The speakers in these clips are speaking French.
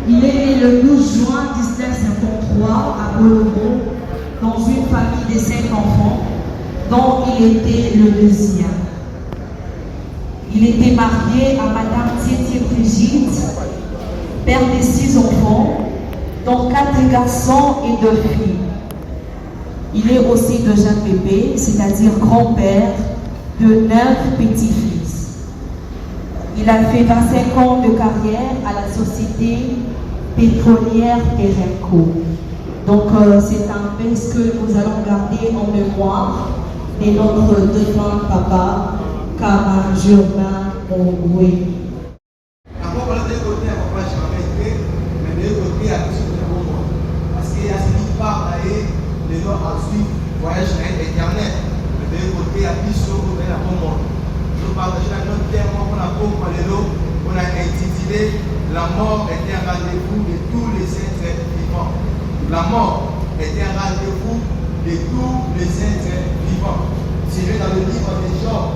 Il est né le 12 juin 1953 à Bolobo, dans une famille de 5 enfants, dont il était le deuxième. Il était marié à Madame Tietie Brigitte, père de 6 enfants, dont 4 garçons et 2 filles. Il est aussi de Jean Bébé, c'est-à-dire grand-père de 9 petits-fils. Il a fait 25 ans de carrière à la société pétrolière Perenco. Donc c'est un peu ce que nous allons garder en mémoire de notre défunt papa, Kama Urbain Ongwe. Ensuite, voyage éternel. De l'autre côté, à Bissot, on est la bombe. Je partage notre terme, on a intitulé La mort est un rendez-vous de tous les êtres vivants. La mort est un rendez-vous de tous les êtres vivants. Si je vais dans le livre de Job,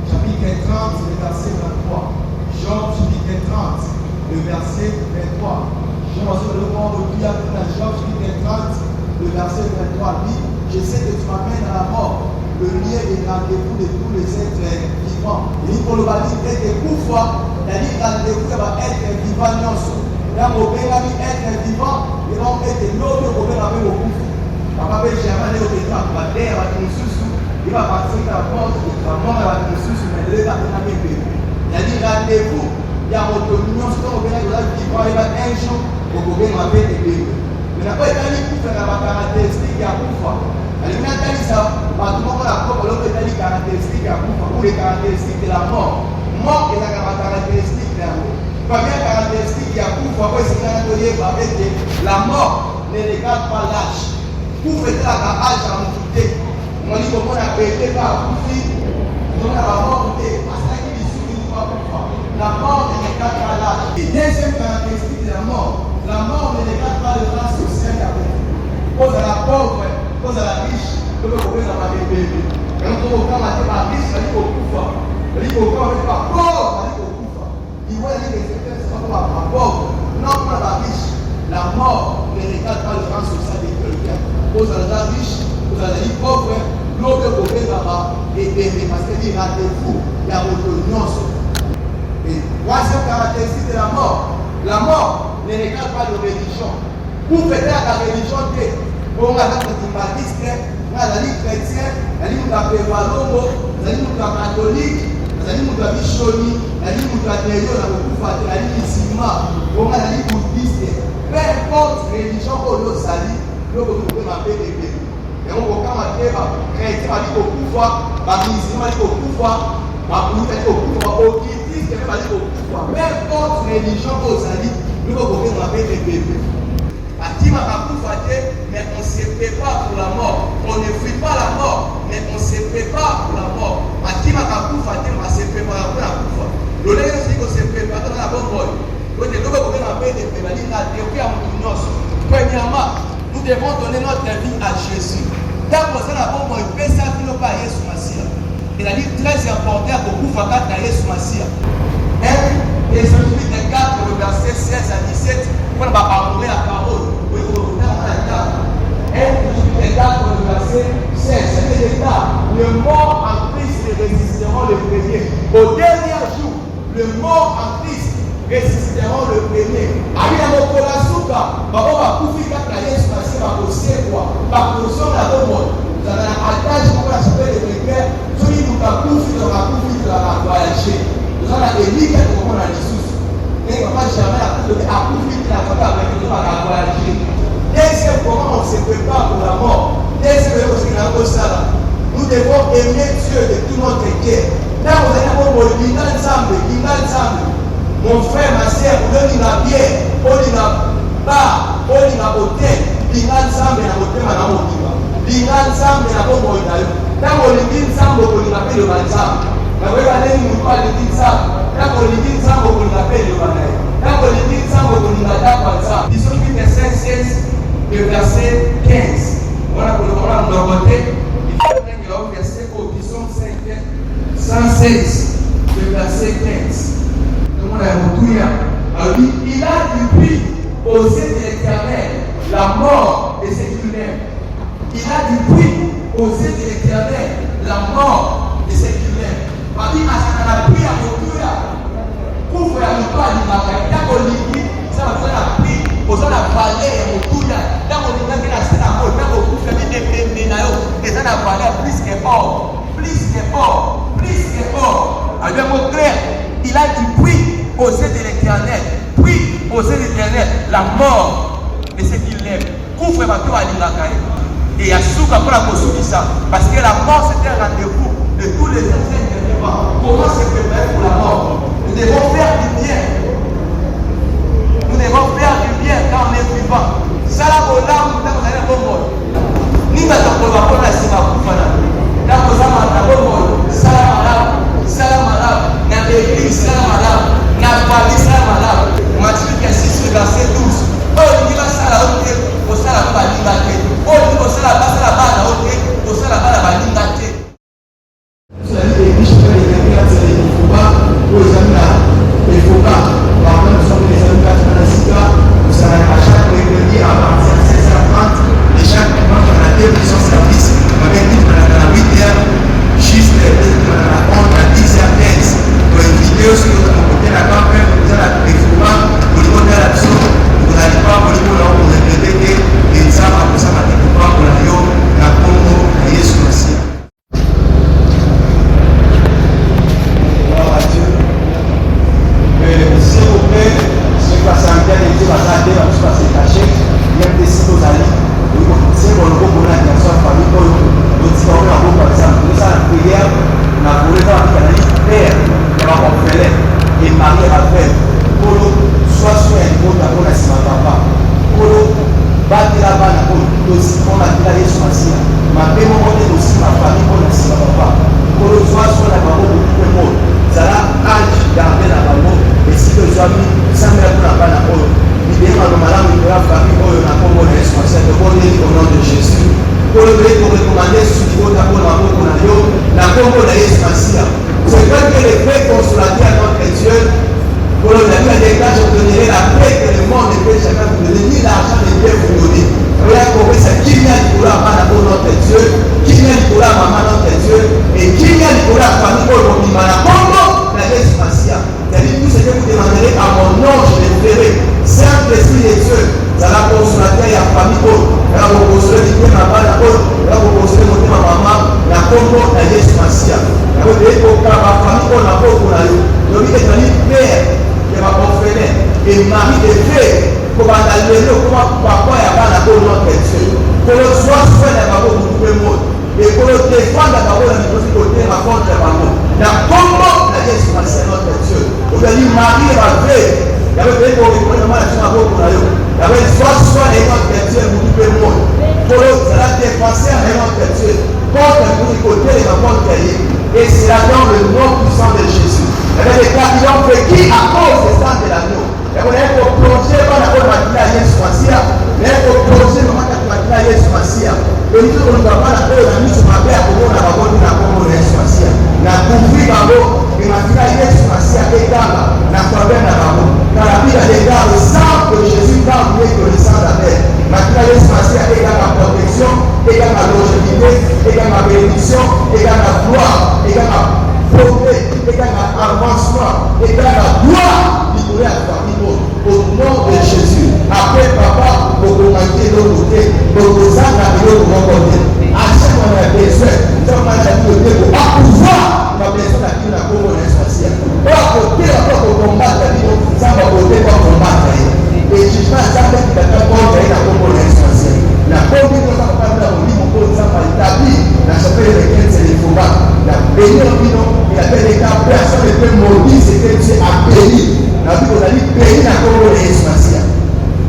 chapitre 30, le verset 23. Job, chapitre 30, le verset 23. Je vais sur le monde qui a pris la Job, chapitre 30. Le verset 23 dit, je sais que tu m'amènes à la mort, le lien est rendez-vous de tous les êtres vivants. Il dit pour le bali, et que pourquoi, il dit rendez-vous va être vivant nyonso. Là, mon père a dit être vivant, et donc être l'autre au père avec le coup. Papa peut jamais aller au débat, il va dire, il va partir à la porte, il va mort à la sous, mais il va faire un bébé. Il a dit rendez-vous, il y a votre nyonso, au père vivant, il va un jour, au père avec des bébés. Mais la fois, il a dit pour faire la caractéristique à Koufa. Il a dit ça, tout le monde a compris les caractéristiques à Koufa, ou les caractéristiques de la mort. Mort est la caractéristique de la mort. Première caractéristique à Koufa, c'est que la mort ne regarde pas l'âge. Pour faire la âge à monter, on dit comment on a pété par Koufi, on a la mort, parce qu'il est pas Koufa. La mort ne regarde pas l'âge. Et deuxième caractéristique de la mort ne regarde pas le rang social d'abord. Cause à la pauvre, cause à la riche, que le gouvernement n'a pas bébé. Et on trouve quand on a riche, il dit au pouvoir. Il dit au pouvoir, il dit pas pauvre, il dit au pouvoir. Il voit les exemples, c'est pas pour la pauvre. Non, pour la riche, la mort ne regarde pas le rang social de quelqu'un. Cause à la riche, cause à la pauvre, l'autre gouvernement est bébé. Parce qu'il dit rendez-vous, il y a votre union. Et troisième caractéristique de la mort ne regarde pas de religion. Pour fêter la religion, on a des baptistes, on a des chrétiens, on a des pévalongo, on a des catholiques, on a des bichoni, on a des néo, on a des musulmans, on a des bouddhistes. Peu importe religion qu'on a sali, nous pouvons m'appeler des bébés. Et on peut quand même chrétien va dire au pouvoir, musulman va dire au pouvoir, bouddhiste va dire au pouvoir, occultiste va dire au pouvoir. Peu importe religion qu'on sali, nous pouvons m'appeler des bébés. Mais on se prépare pour la mort. On ne fuit pas la mort, mais on se prépare pour la mort. On se prépare pour la mort. Le lait aussi qu'on se prépare dans la bonne voie. Premièrement, nous devons donner notre vie à Jésus. D'abord, c'est la bonne voie. Il fait ça, il n'a pas Jésus Massia. Il a dit très important pour vous faire à Jésus Massia. Et celui 4, le verset 16 à 17, on va parler la parole. Et dans le verset 16, c'est l'état. Le mort en Christ résisteront le premier. Au dernier jour, le mort en Christ résisteront le premier. Avec la Mokolasuka, on va couvrir la Yesu Massia, on va poser quoi? La position de la bonne. Vous avez un attache pour la chapelle de Béquer. Celui qui va couvrir, on va couvrir la voyager. Vous avez des lits qui vont dans les sous. Et on va jamais couvrir la chapelle avec la voyager. Deuxième, comment on se prépare pour la mort. Deuxième, nous devons aimer Dieu de tout notre cœur. Là, vous allez voir mon frère, ma soeur, vous donnez la bière, vous donnez la bar, vous donnez la hôtel, l'ingan ensemble na hôtel na mokiba. L'ingan ensemble na bombo itayo. Tango lingi ensemble ko linapele banzambe. Na wewe nini mko lingi ensemble. Tango lingi ensemble ko linapele banaye. Tango lingi ensemble ko linadaka ensemble. Disons que verset 16 le verset 15. Voilà pour le Coran de côté. Il faut que le verset au disons 116 le verset 15. Il a aux yeux de l'Éternel la mort de ceux qui l'aiment. Il a dit oui aux yeux de l'Éternel la mort de ceux qui l'aiment. Papi a pris à mon cœur. Couvre à mon toit du matin. Dans mon lit, ça va faire la prie. Aux gens la vallée et mon cœur. Dans mon lit, dans la scène à mort. Dans mon cou, fait des ménaillots. Et dans la vallée, plus que or. Plus que or. Plus que or. Avec un mot clair, il a dit oui aux yeux de l'Éternel. Oui aux yeux de l'Éternel la mort de ceux qui l'aiment. Couvre ma toit à l'Imakaï. Et il y a souka pour la construire ça. Parce que la mort, c'était un rendez-vous de tous les êtres vivants. Comment se préparer pour la mort? Nous devons faire du bien. Nous devons faire du bien quand on est vivant. Ça là, on a un bon mot. Ni ma tante va pas la sima kufana. Là, on a un bon mot. Salam malade. Na l'église, salam malade. Na famille, salam malade. Matthieu 6, verset 12. Oh, il va ça là, ok. Au salam va liberté. Oh, il va ça là, ok. Au salam va liberté. Vous avez des riches, vous avez des gars, vous avez des foubards, vous avez des foubards. Par contre, nous sommes des amis dans la Sika, nous sommes à chaque mercredi à partir de 16h30 et chaque dimanche on a deux missions service. Avec nous, on a la 8h, juste on a la 11 à 10h15. Pour une vidéo sur notre côté, la campagne, vous avez des foubards, vous avez des actions, vous n'allez pas pour les mots là, vous avez des DD, et ça va pour ça, vous n'allez pas pour la Yo, la Congo, la Yesu aussi. S'il vous plaît, ceux qui passent en terre, ils passent en terre, ils passent caché, même des sites aux alliés, c'est pour le groupe de la direction de famille, nous disons en groupe par exemple, nous sommes en prière, on a voulu voir qu'il y a un père, il y a un frère, et Marie a fait, pour soit sur un groupe d'abord à Sima Papa, pour battre la balle, pour a dit la Yesu Massia, ma paix, mon côté aussi, ma famille, pour la Sima Papa, pour soit sur la balle, pour tout le monde, ça l'a âge garder la balle. Et si les amis, ça me l'a pas la parole. Il dit, madame, il y a une famille, il y a un peu de responsable, au nom de Jésus. Pour le vrai, pour recommander, si tu veux d'abord la parole, la Congo de l'Espacia. C'est vrai que les vrais consolateurs à notre Dieu, pour le dernier des cas, je donnerai la paix que le monde ne peut jamais vous donner, ni l'argent ne peut vous donner. Regarde comment c'est qui vient pour la main pour notre Dieu, qui vient pour la maman notre Dieu, et qui vient pour la famille pour le Mimana Congo de l'Espacia. C'est-à-dire tout ce que vous demanderez à mon nom, je le ferai. Saint-Esprit de Dieu, ça va consolateur et la famille, ça va consoler du thème à la côte, ça va consoler mon thème à maman, la Congo, la Yesu Massia. Ça va dire que la famille, on a beaucoup là. Donc, il est un père qui va conférer et mari de fait, pour aller comment papa et avant la côte notre Dieu. Pour le soir, soit la parole pour tout le monde. Et pour le défendre la parole, il faut côté raconte la parole. La Congo, la Yesu Massia, notre Dieu. Vous allez marier avec. Il y avait des gens qui ont mal à faire pour la yo. Il y avait soit les gens qui étaient pour tout le monde. Pour l'autre, ça a dépassé les gens qui étaient contre le côté et la bonne cahier. Et c'est là dans le nom puissant de Jésus. Il y avait des cas qui ont fait qui à cause des sang de l'agneau. Il y avait pour plonger dans la bonne matinée à Yesu Massia. Il y avait pour plonger dans la matinée à Yesu Massia. Et nous, on ne va pas la paix, on a mis sur ma paix à Congo, on a pas la Congo de Yesu Massia. On a couvert Bango, et matinée à Yesu Massia, et Gama, on a couvert Bango. Dans la Bible, il y a le sang de Jésus dans mieux que le sang d'Abel. Maintenant, Yesu Massia égale ma protection, égale ma longévité, égale ma bénédiction, égale ma gloire, égale ma beauté, égale ma avancement, égale ma gloire. Il pourrait avoir au nom de Jésus. Après, papa, vous commandez de l'autre côté, vous êtes à l'autre côté. À chaque fois, on a besoin, nous avons la côté pour pouvoir, on a besoin de la Congo l'essentiel. Or, côté, pour combattre la vie, ça va côté pour combattre. Et je pense que ça va être la Congo l'essentiel. La Congo, nous avons pas de l'Olympe, ça va établir la chapelle de 15 et les combats. La béni en bino, il y a des cas, personne ne peut maudire ce que Dieu a béni. La Bible a dit béni la Congo l'essentiel.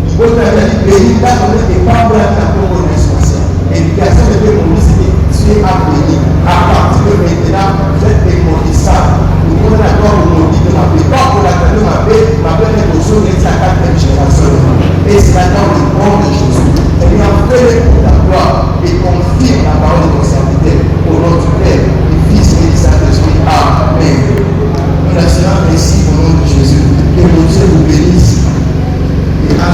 Il faut que la béni, là, on est des membres de la Congo l'essentiel. Et personne ne peut maudire ce que Dieu a béni. À partir de maintenant, vous êtes des maudissables. Nous sommes d'accord pour maudire de ma paix. Pas pour la paix de ma paix est aux choses et la 4e génération. Et c'est maintenant le nom de Jésus. Seigneur, fais-le pour ta gloire et confirme la parole de ton serviteur. Au nom du Père, du Fils et du Saint-Esprit. Amen. Nous la serons ici au nom de Jésus. Que mon Dieu vous bénisse. Et à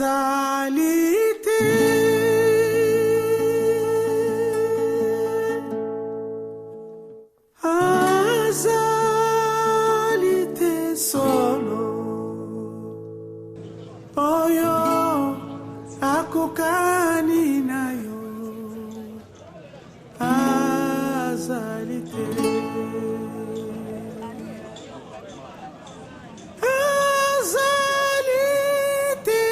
azalite azalite solo oyo akokani nayo azalite azalite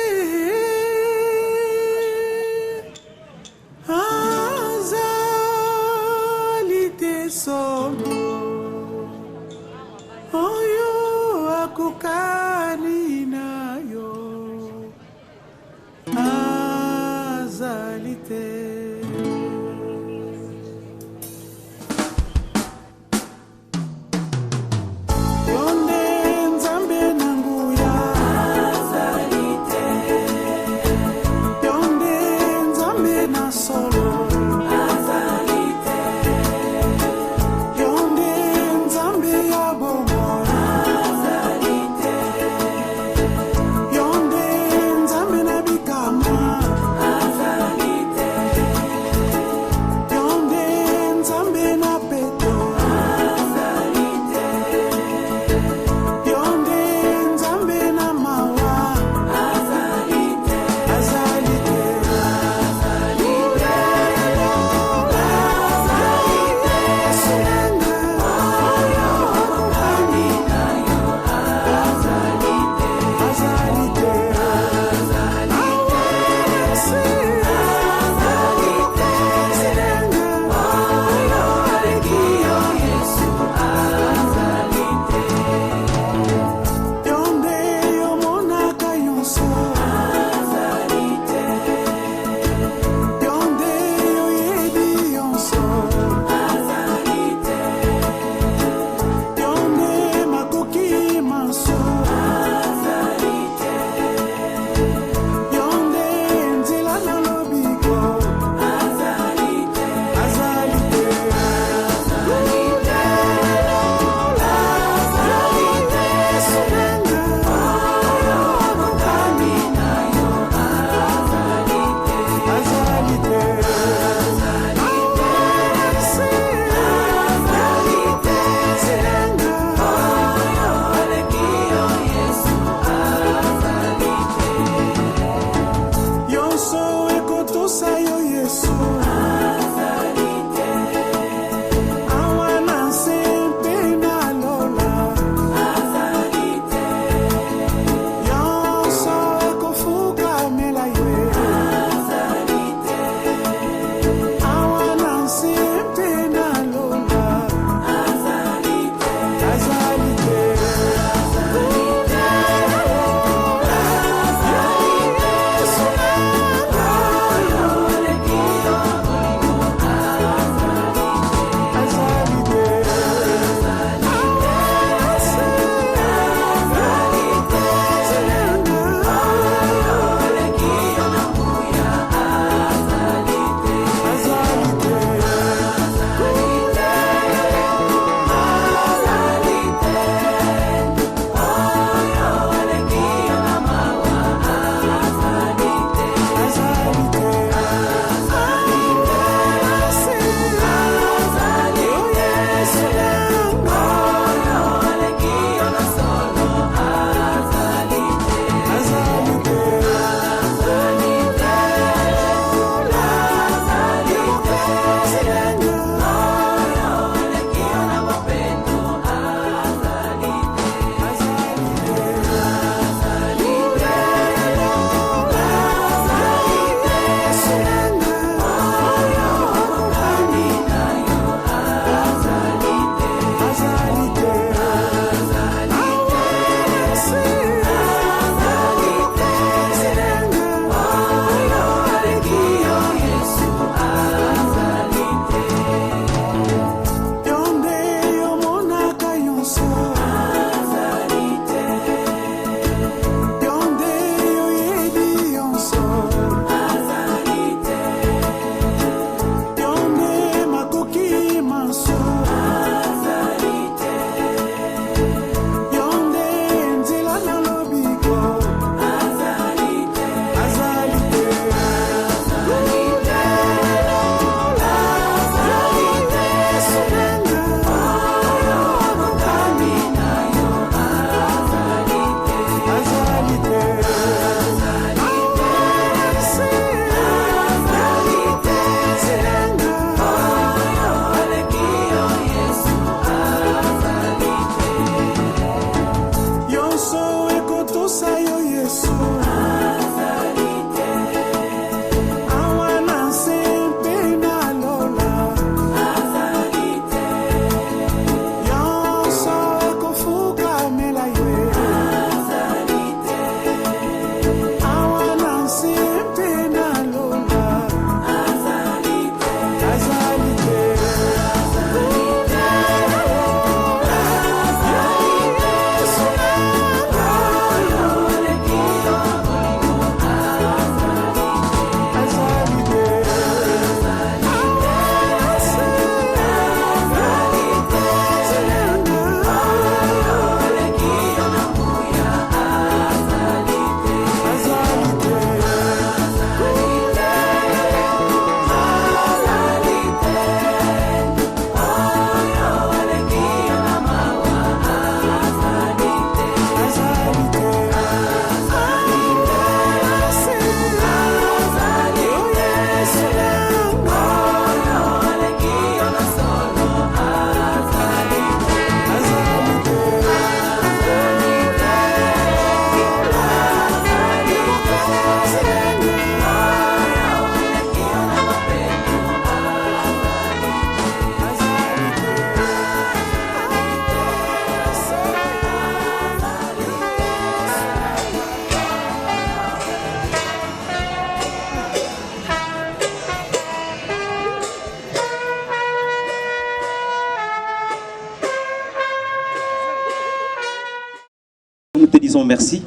te disons merci.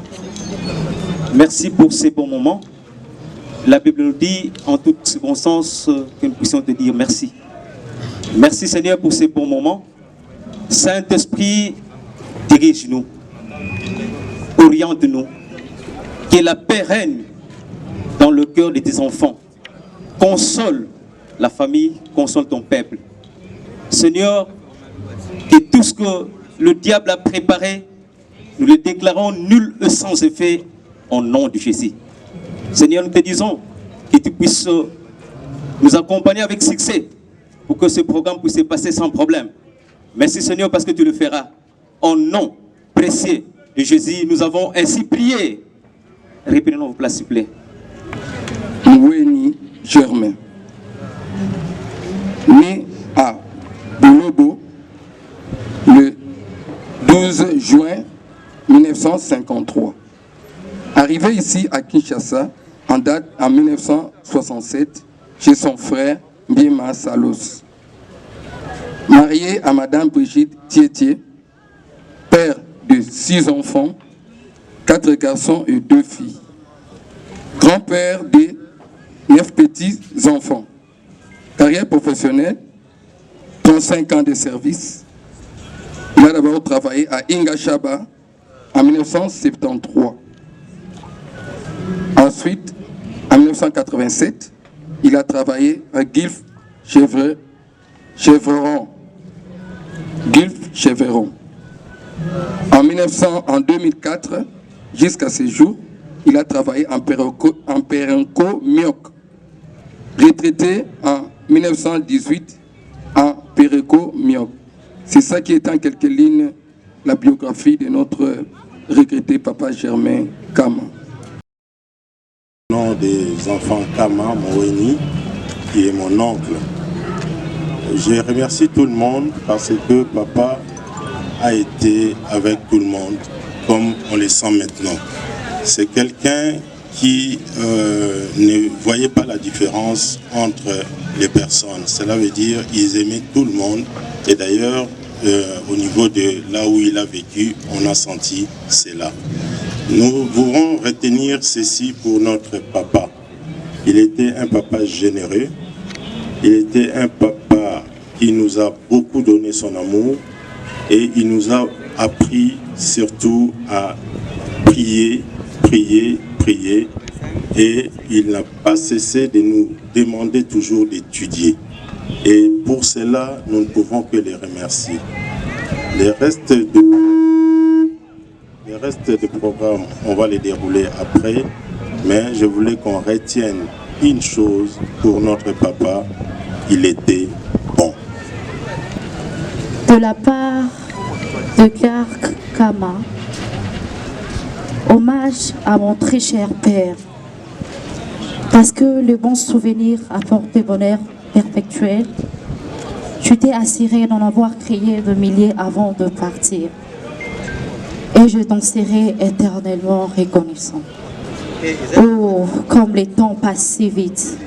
Merci pour ces bons moments. La Bible nous dit en toutes circonstances que nous puissions te dire merci. Merci Seigneur pour ces bons moments. Saint-Esprit, dirige-nous, oriente-nous, que la paix règne dans le cœur de tes enfants. Console la famille, console ton peuple. Seigneur, que tout ce que le diable a préparé, nous le déclarons nul et sans effet au nom de Jésus. Seigneur, nous te disons que tu puisses nous accompagner avec succès pour que ce programme puisse se passer sans problème. Merci Seigneur parce que tu le feras. Au nom précieux de Jésus, nous avons ainsi prié. Reprenons vos places s'il vous plaît. Moueni Germain, né à Bolobo le 12 juin 1953. Arrivé ici à Kinshasa en date en 1967 chez son frère Biema Salos. Marié à Madame Brigitte Tietie, père de 6 enfants, 4 garçons et 2 filles. Grand-père de 9 petits-enfants. Carrière professionnelle, 35 ans de service. Il a d'abord travaillé à Ingashaba en 1973. Ensuite, en 1987, il a travaillé à Gulf Chevron. En 2004, jusqu'à ce jour, il a travaillé en Perenco Mioc. Retraité en 1918 en Perenco Mioc. C'est ça qui est en quelques lignes la biographie de notre regretté papa Germain Kama. Au nom des enfants Kama Moueni, qui est mon oncle, je remercie tout le monde parce que papa a été avec tout le monde comme on le sent maintenant. C'est quelqu'un qui ne voyait pas la différence entre les personnes. Cela veut dire qu'ils aimaient tout le monde. Et d'ailleurs, au niveau de là où il a vécu, on a senti cela. Nous voulons retenir ceci pour notre papa. Il était un papa généreux. Il était un papa qui nous a beaucoup donné son amour. Et il nous a appris surtout à prier, prier, prier. Et il n'a pas cessé de nous demander toujours d'étudier. Et pour cela, nous ne pouvons que les remercier. Les restes de programmes, on va les dérouler après. Mais je voulais qu'on retienne une chose pour notre papa, il était bon. De la part de Clark Kama, hommage à mon très cher père, parce que le bon souvenir apporte le bonheur perpétuel. Je t'ai assuré d'en avoir créé de milliers avant de partir, et je t'en serai éternellement reconnaissant. Oh, comme les temps passent si vite,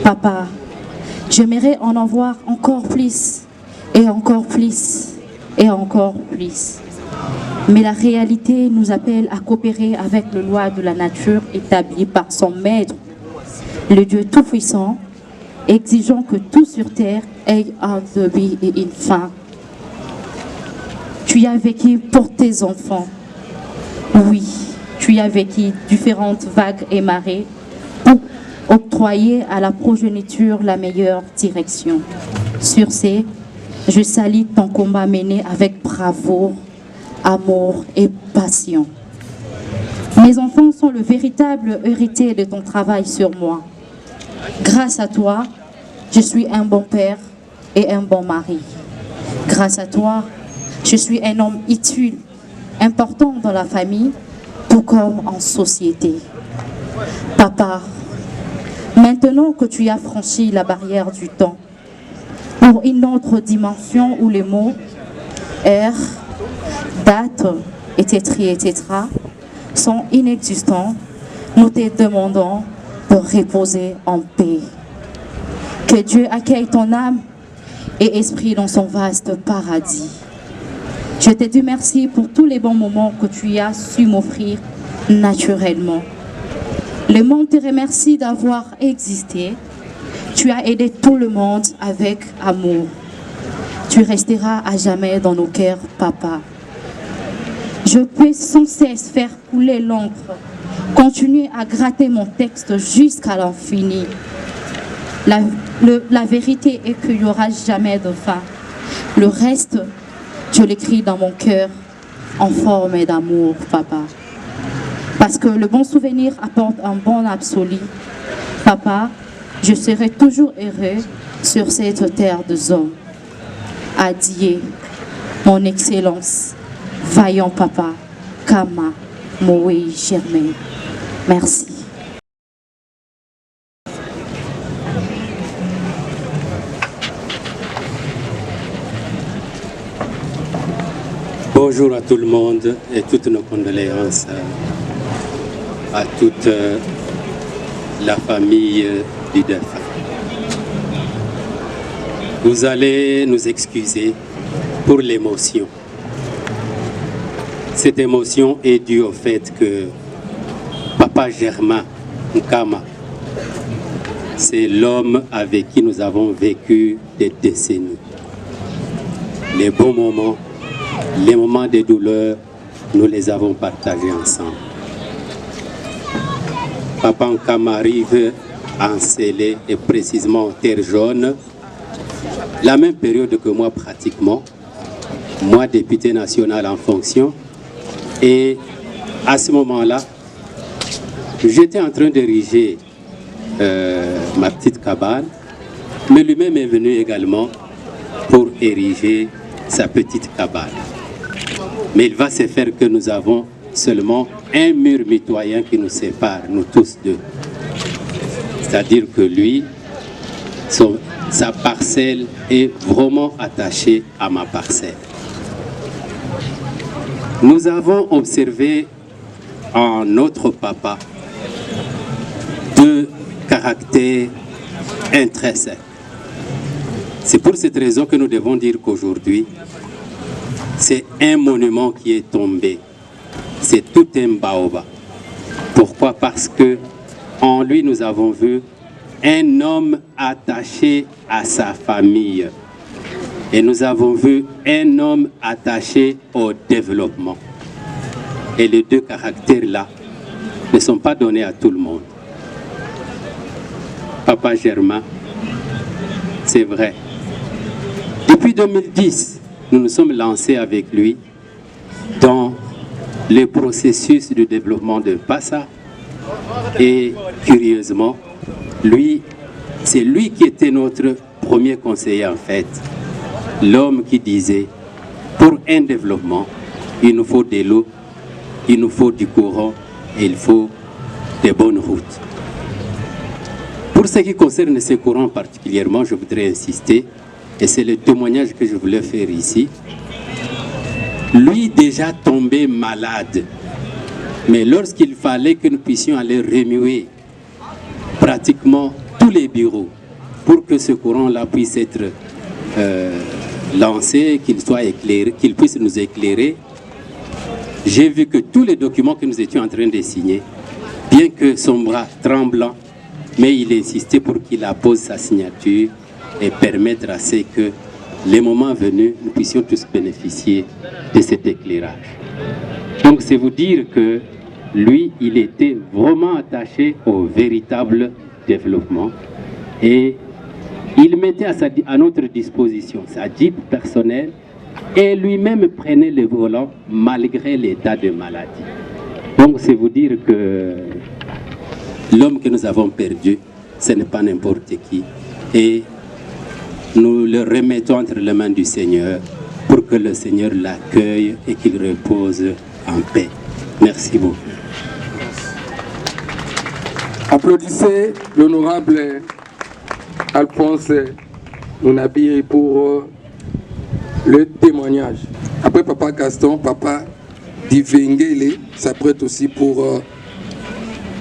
papa, j'aimerais en avoir encore plus, et encore plus, et encore plus. Mais la réalité nous appelle à coopérer avec les lois de la nature établies par son maître, le Dieu Tout-Puissant, exigeant que tout sur terre ait un début et une fin. Tu as vécu pour tes enfants. Oui, tu as vécu différentes vagues et marées pour octroyer à la progéniture la meilleure direction. Sur ce, je salue ton combat mené avec bravoure, amour et passion. Mes enfants sont le véritable héritier de ton travail sur moi. Grâce à toi, je suis un bon père et un bon mari. Grâce à toi, je suis un homme utile, important dans la famille, tout comme en société. Papa, maintenant que tu as franchi la barrière du temps, pour une autre dimension où les mots heure, date, etc. sont inexistants, nous te demandons de reposer en paix. Que Dieu accueille ton âme et esprit dans son vaste paradis. Je te dis merci pour tous les bons moments que tu as su m'offrir naturellement. Le monde te remercie d'avoir existé. Tu as aidé tout le monde avec amour. Tu resteras à jamais dans nos cœurs, papa. Je peux sans cesse faire couler l'encre, continuer à gratter mon texte jusqu'à l'infini. La vérité est qu'il n'y aura jamais de fin. Le reste, je l'écris dans mon cœur en forme d'amour, papa. Parce que le bon souvenir apporte un bon absolu. Papa, je serai toujours heureux sur cette terre de hommes. Adieu, mon excellence, vaillant papa, Kama, Moé Germain. Merci. Bonjour à tout le monde et toutes nos condoléances à toute la famille du défunt. Vous allez nous excuser pour l'émotion. Cette émotion est due au fait que Papa Germain Nkama, c'est l'homme avec qui nous avons vécu des décennies. Les bons moments, les moments de douleur, nous les avons partagés ensemble. Papa Nkama arrive à Nsélé et précisément en Terre Jaune, la même période que moi pratiquement, moi député national en fonction, et à ce moment-là, j'étais en train d'ériger ma petite cabane, mais lui-même est venu également pour ériger sa petite cabane. Mais il va se faire que nous avons seulement un mur mitoyen qui nous sépare, nous tous deux. C'est-à-dire que lui, sa parcelle est vraiment attachée à ma parcelle. Nous avons observé en notre papa deux caractères intrinsèques. C'est pour cette raison que nous devons dire qu'aujourd'hui, c'est un monument qui est tombé. C'est tout un baobab. Pourquoi? Parce que en lui, nous avons vu un homme attaché à sa famille. Et nous avons vu un homme attaché au développement. Et les deux caractères-là ne sont pas donnés à tout le monde. Papa Germain, c'est vrai. Depuis 2010, nous nous sommes lancés avec lui dans le processus de développement de Passa. Et curieusement, c'est lui qui était notre premier conseiller en fait. L'homme qui disait, pour un développement, il nous faut de l'eau, il nous faut du courant et il faut des bonnes routes. Pour ce qui concerne ces courants particulièrement, je voudrais insister, et c'est le témoignage que je voulais faire ici. Lui déjà tombé malade, mais lorsqu'il fallait que nous puissions aller remuer pratiquement tous les bureaux pour que ce courant-là puisse être lancé, qu'il soit éclairé, qu'il puisse nous éclairer, j'ai vu que tous les documents que nous étions en train de signer, bien que son bras tremblant, mais il insistait pour qu'il appose sa signature et permettre à ce que, les moments venus, nous puissions tous bénéficier de cet éclairage. Donc c'est vous dire que lui, il était vraiment attaché au véritable développement et il mettait à notre disposition sa Jeep personnelle et lui-même prenait le volant malgré l'état de maladie. Donc c'est vous dire que l'homme que nous avons perdu, ce n'est pas n'importe qui. Et nous le remettons entre les mains du Seigneur pour que le Seigneur l'accueille et qu'il repose en paix. Merci beaucoup. Applaudissez l'honorable Alphonse Nounabiri pour le témoignage. Après Papa Gaston, Papa Divengele s'apprête aussi pour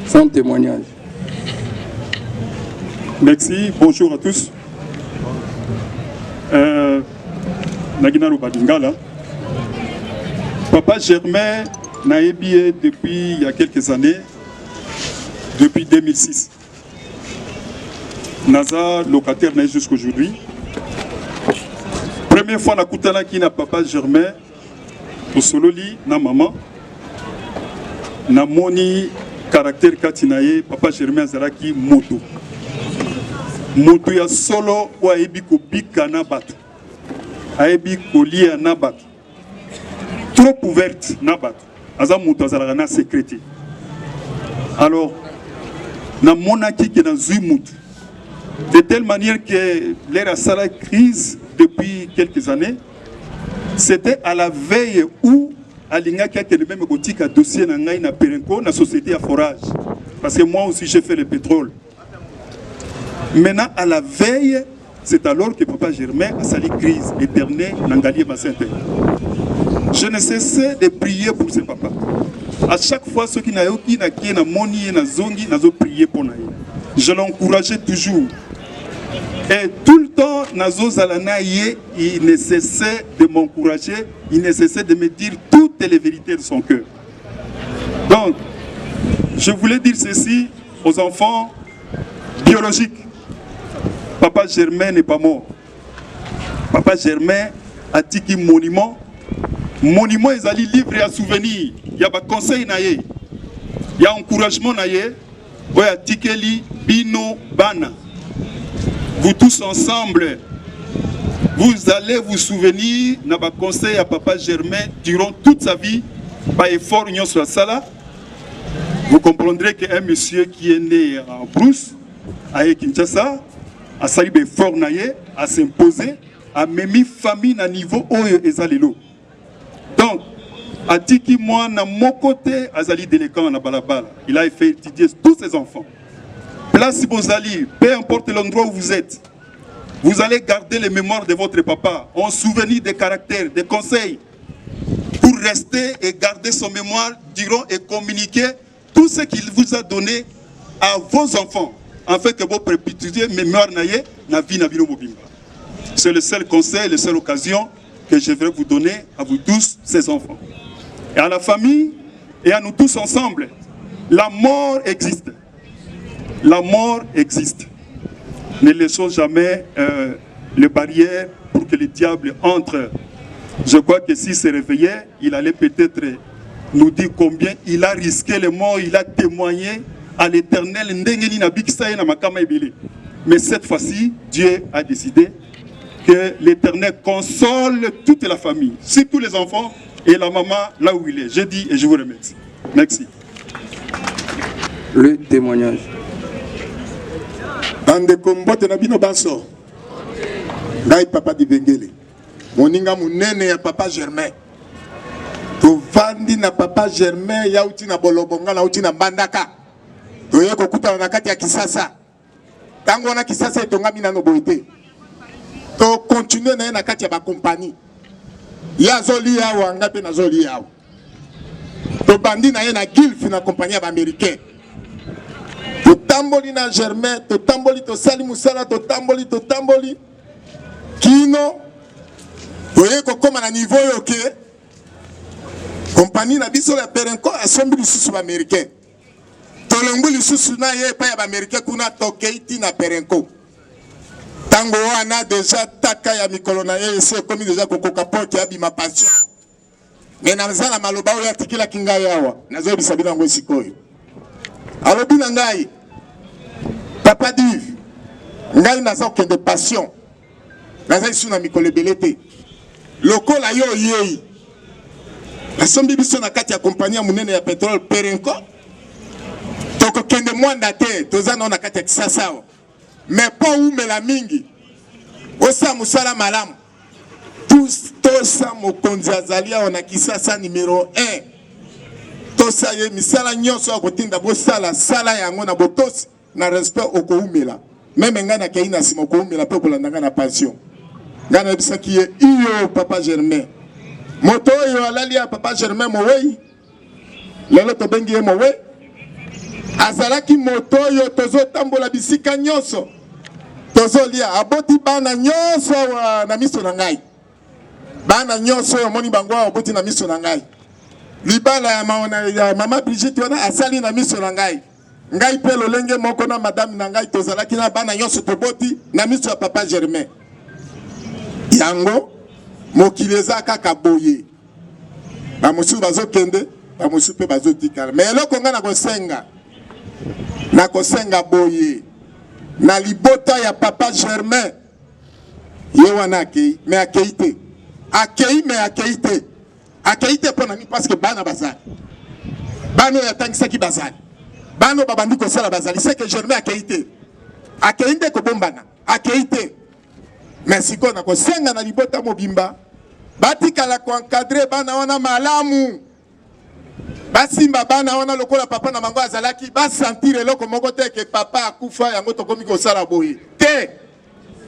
son témoignage. Merci, bonjour à tous. Nagina Lubadingala, Papa Germain n'a ébié depuis il y a quelques années, depuis 2006. Naza, locataire, n'est jusqu'aujourd'hui. Première fois, na qui n'a papa Germain, au sololi, na maman, na moni, caractère katinaye, papa Germain Zaraki, moto. Moto ya solo, ou aebi ko bika na bato. Aebi ko lia na bato. Trop ouverte na bato. Aza moto azalaka na sécurité. Alors, na monaki qui na zui moto. De telle manière que l'ère a la crise depuis quelques années, c'était à la veille où Alinga qui a le même gothique à dossier na Perenco, na société à forage. Parce que moi aussi j'ai fait le pétrole. Maintenant, à la veille, c'est alors que Papa Germain a sali crise éternelle dans Galier Massente. Je ne cessais de prier pour ce papa. À chaque fois, ceux qui n'ont pas qui na moni na zongi, n'a prié pour naïe. Je l'encourageais toujours. Et tout le temps, Nazo Zalanaïe, il ne cessait de m'encourager, il ne cessait de me dire toutes les vérités de son cœur. Donc, je voulais dire ceci aux enfants biologiques. Papa Germain n'est pas mort. Papa Germain a dit qu'il monument. Monument, ils allaient livrer à souvenir. Il y a un conseil, il y a un encouragement, il y a un tikeli, bino, bana. Vous tous ensemble, vous allez vous souvenir de ma conseil à Papa Germain durant toute sa vie, par effort union sur la sala. Vous comprendrez qu'un monsieur qui est né en Brousse, à Kinshasa, a sali effort à s'imposer, a même famille à niveau oyo ezalelo. Donc, a dit que moi, à mon côté, Azali Délécan na balabala, il a fait étudier tous ses enfants. Place Bozali, peu importe l'endroit où vous êtes, vous allez garder les mémoires de votre papa, en souvenir des caractères, des conseils, pour rester et garder son mémoire, durant et communiquer tout ce qu'il vous a donné à vos enfants, afin que vous perpétuiez mémoire na vie na bino mobimba. C'est le seul conseil, la seule occasion que je vais vous donner à vous tous, ces enfants. Et à la famille, et à nous tous ensemble, la mort existe. La mort existe. Ne laissons jamais les barrières pour que le diable entre. Je crois que s'il se réveillait, il allait peut-être nous dire combien il a risqué les morts, il a témoigné à l'Éternel. Mais cette fois-ci, Dieu a décidé que l'Éternel console toute la famille, surtout les enfants et la maman là où il est. Je dis et je vous remercie. Merci. Le témoignage. Bande kombote na bino baso. Ngai papa di Bengele. Moninga munene ya papa Germain. To vandi na papa Germain ya uti na bolobonga na uti na Mbandaka. To ye kokuta na kati ya Kisasa. Tango na Kisasa etongami na no boite. To continue na kati ya ba compagnie. Ya zoli ya wanga pe na zoli ya. To bandi na ye na Gilf na compagnie ba américain. To tamboli na Germain, to tamboli to sali musala, to tamboli. Kino, to ye kokoma na niveau yoke. Compagnie na biso la Perenco assemble lisusu ba américain. To longo lisusu na ye pa ya ba américain kuna tokeiti na Perenco. Tango wana déjà taka ya mikolo na ye se komi déjà kokoka porte ya bima passion. Mais na zala maloba oyo atikila kinga yawa. Nazo bisabina ngo sikoyo. Alors bina ngai papa dit ngai naza okende passion. Naza isu na mikolo belete. Lokola yo yei. Asombi biso na kati ya compagnie munene ya pétrole Perenco. Toko kende mwanda te toza na kati ya Kisasa. Mais pas où me la mingi. Osa musala malamu. Tous tosa mokonzi azalia on a Kisasa numéro 1. Tosa ye misala nyonso akotinda bosala sala yango na botos na respect okoumela. Même ngana kaina sima okoumela pe kolandanga na passion. Ngana bisaki ye iyo papa Germain. Moto yo alali ya papa Germain mowei. Lelo to bengi ye mowei. Azalaki moto yo tozo tambola bisika nyonso. Tozo lia aboti bana nyonso na miso na ngai. Bana nyonso yo moni bango aboti na miso na ngai. libala ya mama Brigitte wana asali na miso na ngai. Ngai pe lolenge moko na madame na ngai tozalaki na bana nyonso toboti na miso ya papa Germain. Yango mokili eza kaka boye. Ba mosu bazokende, ba mosu pe bazotikala. Mais eloko nga na kosenga boye. Na libota ya papa Germain. Ye wana akei, mais akei te. Akei mais akei te. Akei te pona ni parce que bana bazali. Bano ya tangisaki bazali. Bano babandi ko sala bazali, c'est que Germain akei te. Akei te ko bombana. Akei te. Merci ko na kosenga na libota mobimba. Batikala ko encadrer bana wana malamu. Basimba bana wana lokola papa na mango azalaki ba sentir eloko moko te ke papa akufa yango tokomi ko sala boye. Te.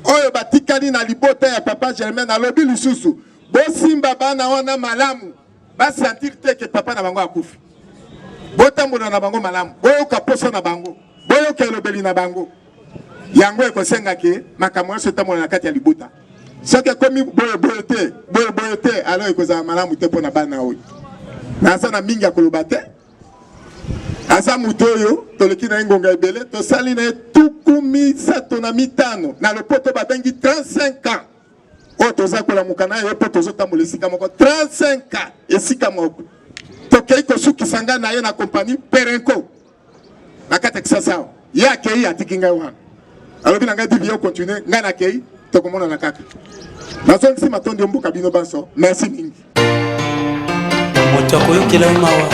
Oyo batikali na libota ya papa Germain na lobi lisusu. Bosimba bana wana malamu. Ba sentir te ke papa na mango akufa. Botambola na bango malamu. Boyo kaposo na bango. Boyo kelobeli na bango. Yango ekosenga ke makambo nyonso tambola na kati ya libota. Soki komi boyo te alors ekozala malamu te pona bana oyo. Naza na mingi ya koloba te. Aza mutu oyo toleki na ngonga ebele tosali na tuku misato na mitano na lopoto babengi 35 ans. Oyo toza kolamuka na yo po tozotambola esika moko 35 ans esika moko. Tokei kosukisa ngai na ye na kompani Perenco na kati ya Kisasa. Ye akei atiki ngai wana. Alobi na ngai dibi yo continue ngai na akei tokomona na kaka. Nazongisi matondi mbuka bino banso. Merci mingi. Moto akoyokela yo mawa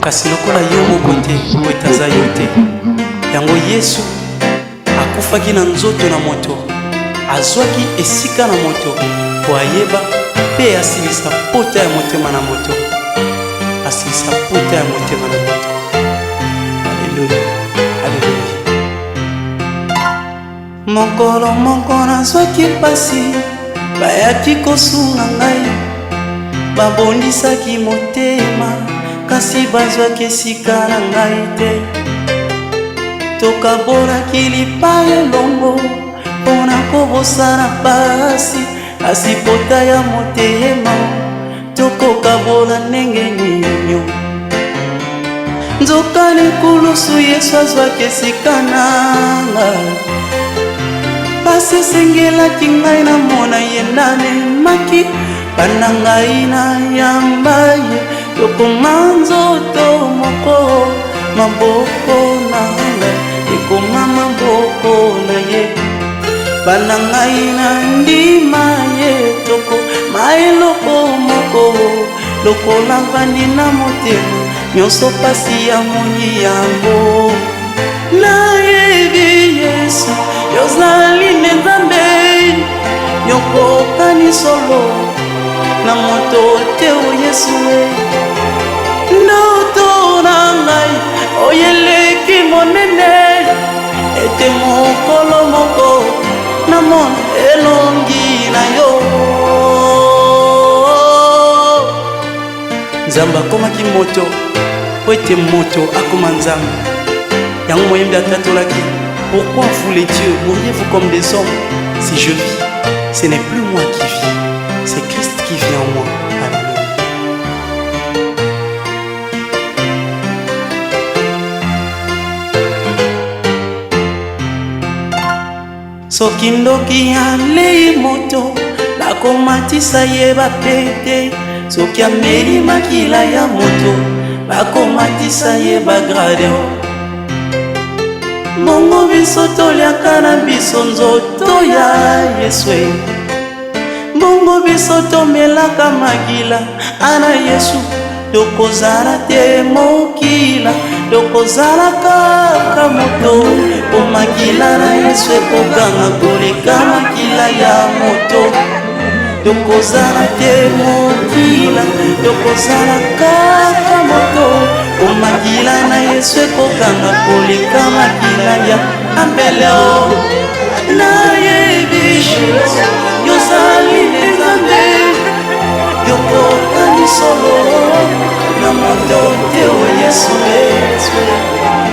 kasi lokola yo moko te oetaza yo te. Yango Yesu akufaki na nzoto na moto, azwaki esika na moto po ayeba pe asilisa pota ya motema na moto. Asilisa pota ya motema na moto. Alléluia. Alléluia. Mokolo moko nazwaki pasi bayaki kosunga ngai, babondisaki motema kasi bazwaki esika na ngai te. Tokabolaki lipa elongo mpona kobosana pasi, kasi pota ya motema tokokabola ndenge nini. Nzoka likulusu Yesu azwaki esika na ngai, pasi esengelaki ngai namona ye namemaki bana ngai na yamba ye tokoma nzoto moko maboko na ngai ekoma maboko na ye bana ngai na ndima ye toko maeloko moko lokola bandi na motema nyonso pasi ya moni yango. Nayebi Yesu yozali nzambe yokokani solo na moto te o Yesu ndoto na ngai oyeleki monene ete mokolo moko na mona elongi na yo. Nzambe akomaki moto po ete moto akoma nzambe. Yango moyembe atatolaki: pourquoi vous les dieux mouriez-vous comme des hommes? Si je vis, ce n'est plus moi qui vis, c'est Christ qui vit en moi. Alléluia. Soki ndoki alei moto bakomatisa ye bapete, soki ameli makila ya moto bakomatisa ye bagrade. Bongo biso toliaka na biso nzoto ya Yesu, bongo biso tomelaka makila ana Yesu, tokozala te mokila, tokozala kaka moto. O makila na Yesu ekokanga koleka makila ya moto, tokozala te mokila, tokozala kaka moto. O makila na Yesu ekokanga koleka makila ya ambeleo. Nayebi yozali nzambe yokokani solo na moto te o Yesu.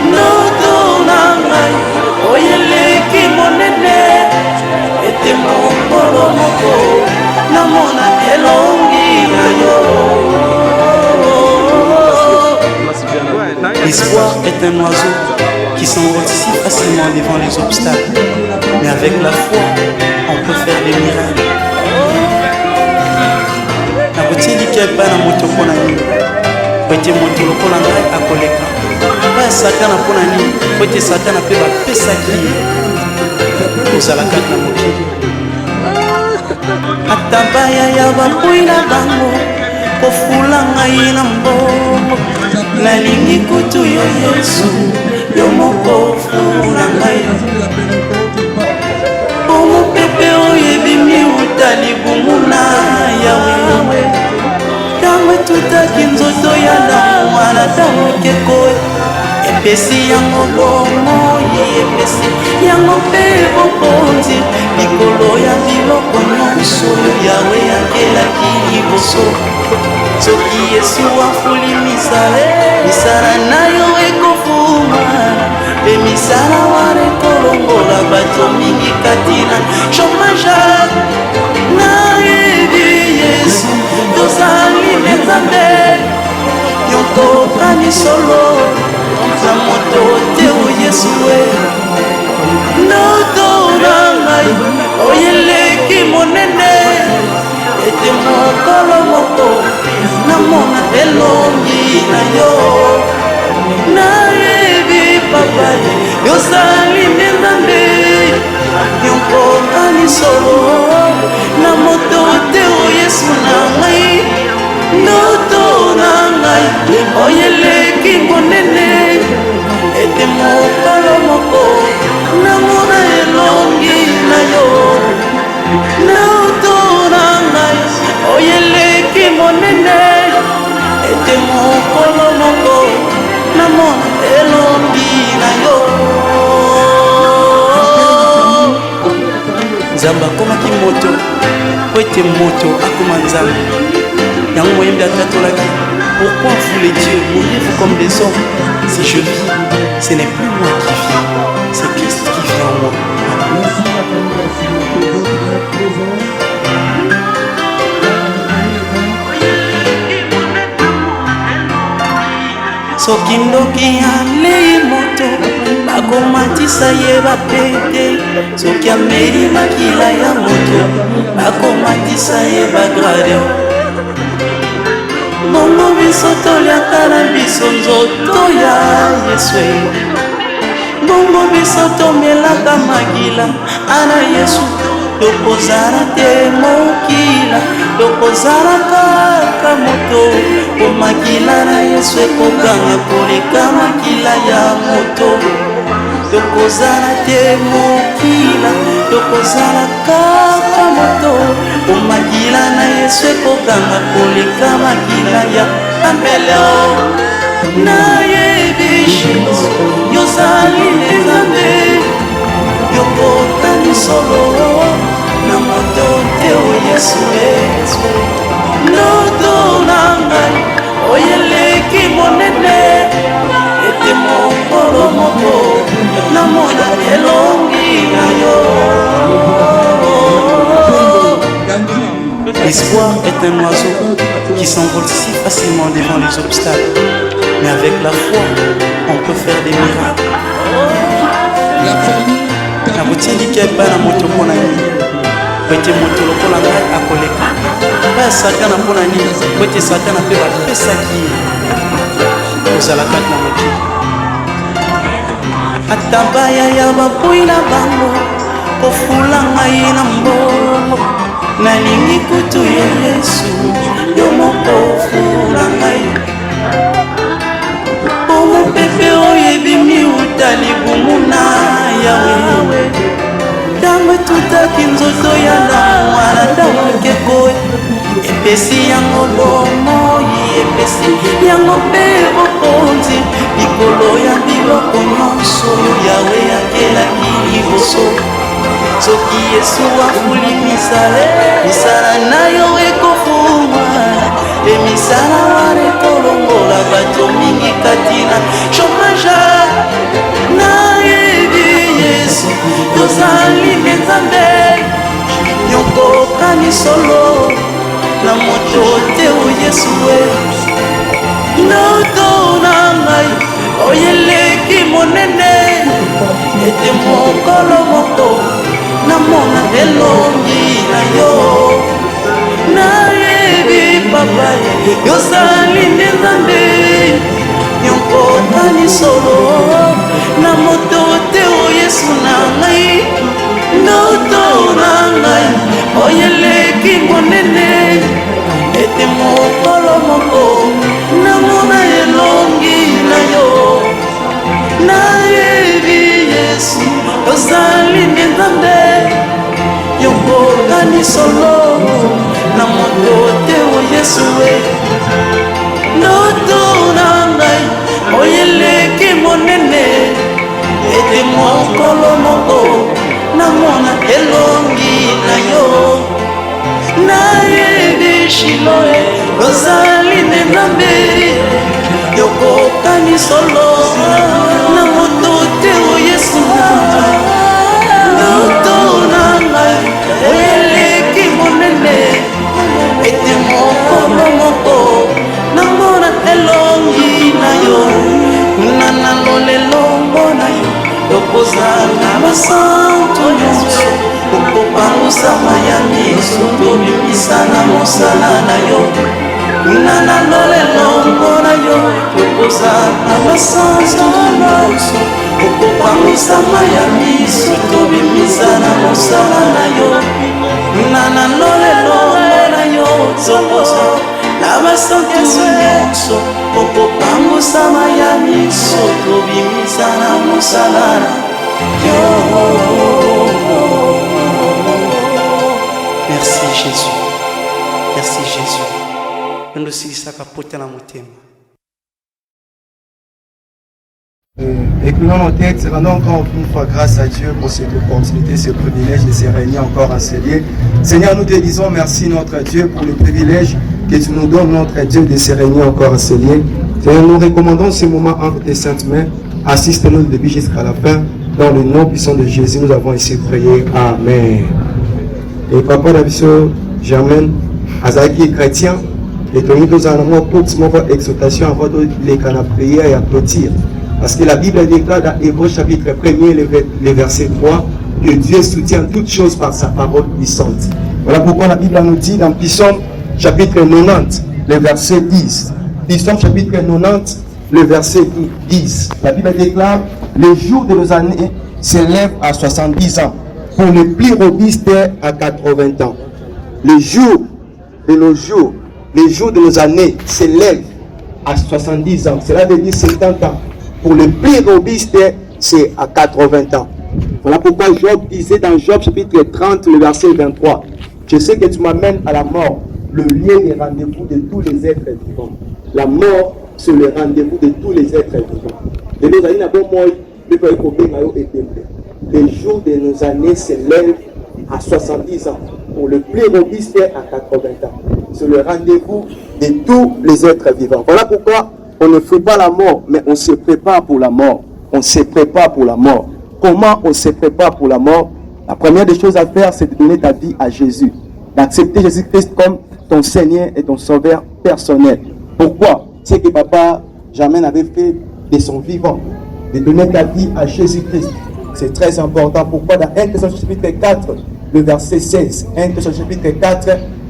Ndoto na ngai oyeleki monene ete mokolo moko namona elongi na yo. est un oiseau qui s'envole si facilement devant les obstacles. Mais avec la foi, on peut faire des miracles. Nakotindika bana moto pona nini pete moto lokola ngai akoleka baya satana pona nini pete satana mpe bapesaki kozala kaka na mokili ata baya ya bapoi na bango kofula ngai na mbongo nalingi kutu yo Yesu yo moko fula ngai omo pepe oyo ebimi utali bumuna yawe tango tutaki nzoto ya na mwana tango kekoe epesi yango bomoi epesi yango mpe bokonzi likolo ya biloko nyonso oyo yawe yakelaki liboso soki Yesu afuli misala na yo ekofuma mpe misala wana ekolongola bato mingi kati na chomage nayebi Yesu tozali nzambe yokokani solo na moto te o Yesu we ndoto na ngai oyeleki monene ete mokolo moko namona elongi na yo nayebi papa yozali nzambe yokokani solo na moto te o Yesu na ngai ndoto na ngai oyeleki monene ete mokolo moko namona elongi na yo ndoto na ngai oyeleki monene ete mokolo moko namona elongi na yo nzambe akomaki moto po ete moto akoma nzambe yango moyembi atatolaki pourquoi vous les dieux mourrez-vous comme des hommes si je vis ce n'est plus moi qui vis c'est Christ qui vit en moi soki ndoki alei moto bakomatisa ye bapete soki ameli makila ya moto bakomatisa ye bagrade bongo biso toliaka na biso nzoto ya Yesu bongo biso tomelaka makila ana Yesu tokozala te mokila tokozala kaka moto po makila na Yesu ekokanga koleka makila ya moto tokozala te mokila tokozala kaka moto po makila na Yesu ekokanga koleka makila ya ambeleo nayebi Yesu yozali nzambe yokokani solo na moto te o Yesu ndoto na ngai oyeleki monene ete mokolo moko namona elongi na yo. L'espoir est un oiseau qui s'envole si facilement devant les obstacles, mais avec la foi on peut faire des miracles. nakotindika ebana moto mpona nini po ete moto lokola ngai akoleka baya satana mpona nini po ete satana mpe bapesaki ye kozala kati na mokili ata baya ya bapoi na bango kofula ngai na mbongo nalingi kutu ya Yesu yo moko ofula ngai omo pepe oyo ebimi utali bumuna yawe ntango etutaki nzoto ya na mwana ntango kekoe epesi yango bomoi epesi yango mpe bokonzi likolo ya biloko nyonso oyo yawe yakelaki liboso soki Yesu afuli misala na yo ekofuma emisala wana ekolongola bato mingi kati na chomage nayebi Yesu tozali nzambe yokokani solo na moto te o Yesu ndoto na ngai oyele ete mokolo moko namona elongi na yo nayebi papa yozali nde nzambe yonkokani solo na moto te o yesu na ngai ndoto na ngai oyeleki monene ete mokolo moko namona elongi na yo nayebi yesu ozali nde nzambe yokokani solo na moto te o yesu ndoto na ngai oyeleki monene ete mokolo moko namona elongi na yo nayebi shiloe ozali nde nzambe yokokani solo na moto te o yesu ndoto na ngai oyeleki monene ete mokolo moko namona elongi na yo nana lolelo mbona yo tokozala basantu nyonso okopangusama ya miso tobimisa na mosala na yo nana lolelo mbona yo tokozala basantu nyonso okopangusama ya miso tobimisa na mosala na yo nana lolelo mbona yo tokozala na basantu nyonso okopangusama ya miso tobimisa na mosala na yo. Merci Jésus, merci Jésus. Nous silisaka pota na motema. Écoutons nos textes, rendons encore une fois grâce à Dieu pour cette opportunité, ce privilège de se réunir encore en ce lieu. Seigneur, nous te disons merci notre Dieu pour le privilège que tu nous donnes, notre Dieu, de se réunir encore en ce lieu. Seigneur, nous recommandons ce moment entre tes saintes mains. Assiste-nous du début jusqu'à la fin. Dans le nom puissant de Jésus, nous avons ici prié. Amen. Et papa Daviso Germaine, Azaki chrétien, et Tony nous avons pour une exhortation avant de les prier et applaudir. Parce que la Bible déclare dans Hébreux chapitre 1er, le verset 3, que Dieu soutient toutes choses par sa parole puissante. Voilà pourquoi la Bible nous dit dans Psaume chapitre 90, le verset 10. Psaume chapitre 90, le verset 10. La Bible déclare, les jours de nos années s'élèvent à 70 ans. Pour les plus robustes à 80 ans. Les jours de nos jours, les jours de nos années s'élèvent à 70 ans. Cela veut dire 70 ans. Pour les plus robustes, c'est à 80 ans. Voilà pourquoi Job disait dans Job chapitre 30, le verset 23, je sais que tu m'amènes à la mort, le lieu des rendez-vous de tous les êtres vivants. La mort, c'est le rendez-vous de tous les êtres vivants. Et nous allons les jours de nos années s'élèvent à 70 ans. Pour le plus robuste, à 80 ans. C'est le rendez-vous de tous les êtres vivants. Voilà pourquoi on ne fait pas la mort, mais on se prépare pour la mort. On se prépare pour la mort. Comment on se prépare pour la mort? La première des choses à faire, c'est de donner ta vie à Jésus. D'accepter Jésus-Christ comme ton Seigneur et ton Sauveur personnel. Pourquoi? C'est que papa Germaine avait fait de son vivant, de donner ta vie à Jésus-Christ. C'est très important. Pourquoi? Dans 1 Thessaloniciens chapitre 4, le verset 16. 1 Thessaloniciens chapitre 4,